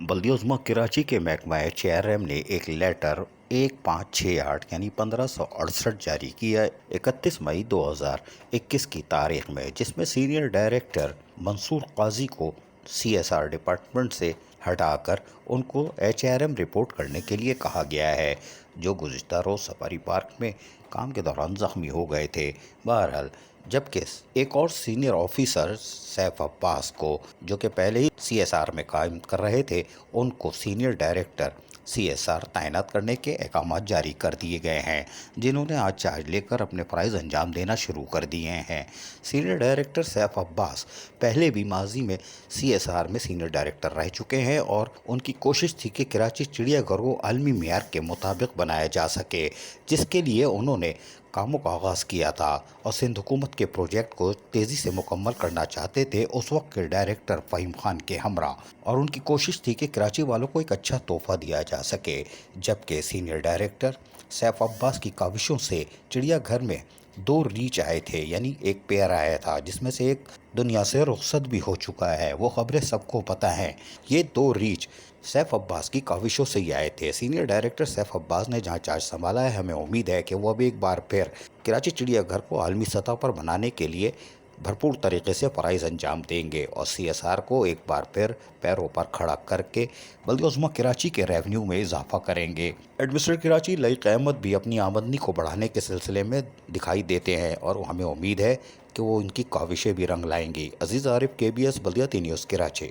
बल्दिया उज़्मा कराची के महकमा HRM ने एक लेटर 1568 यानी 1568 जारी किया 31 मई 2021 की तारीख में, जिसमें सीनियर डायरेक्टर मंसूर काजी को CSR डिपार्टमेंट से हटाकर उनको HRM रिपोर्ट करने के लिए कहा गया है, जो गुज़िश्ता रोज़ सफारी पार्क में काम के दौरान ज़ख्मी हो गए थे। बहरहाल, जबकि एक और सीनियर ऑफिसर सैफ अब्बास को, जो कि पहले ही CSR में काम कर रहे थे, उनको सीनियर डायरेक्टर CSR तैनात करने के अहकामात जारी कर दिए गए हैं, जिन्होंने आज चार्ज लेकर अपने फ़राइज़ अंजाम देना शुरू कर दिए हैं। सीनियर डायरेक्टर सैफ अब्बास पहले भी माजी में CSR में सीनियर डायरेक्टर रह चुके हैं और उनकी कोशिश थी कि कराची चिड़ियाघर को आलमी मेयार के मुताबिक बनाया जा सके, जिसके लिए उन्होंने कामों का आगाज़ किया था और सिंध हुकूमत के प्रोजेक्ट को तेज़ी से मुकम्मल करना चाहते थे उस वक्त के डायरेक्टर फ़हीम खान के हमरा, और उनकी कोशिश थी कि कराची वालों को एक अच्छा तोहफ़ा दिया जा सके। जबकि सीनियर डायरेक्टर सैफ अब्बास की काविशों से चिड़ियाघर में 2 रीच आए थे, यानी एक पेयर आया था, जिसमें से एक दुनिया से रुखसत भी हो चुका है। वो खबरें सबको पता हैं। ये 2 रीच सैफ अब्बास की काविशों से ही आए थे। सीनियर डायरेक्टर सैफ अब्बास ने जहां चार्ज संभाला है, हमें उम्मीद है कि वो अब एक बार फिर कराची चिड़ियाघर को आलमी सतह पर बनाने के लिए भरपूर तरीके से फ़राइज़ अंजाम देंगे और CSR को एक बार फिर पैरों पर खड़ा करके बल्दिया उज़्मा कराची के रेवेन्यू में इजाफा करेंगे। एडमिनिस्ट्रेटर कराची लाइक अहमद भी अपनी आमदनी को बढ़ाने के सिलसिले में दिखाई देते हैं और हमें उम्मीद है कि वो इनकी काविशें भी रंग लाएंगी। अजीज़ आरिफ, KBS बल्दिया न्यूज़ कराची।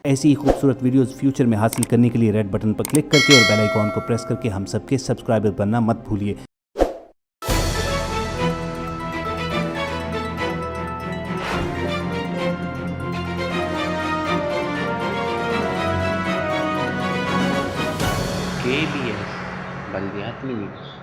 ऐसी ही खूबसूरत वीडियोस फ्यूचर में हासिल करने के लिए रेड बटन पर क्लिक करके और बेल आइकॉन को प्रेस करके हम सबके सब्सक्राइबर बनना मत भूलिए। KBS बल्दिया न्यूज़।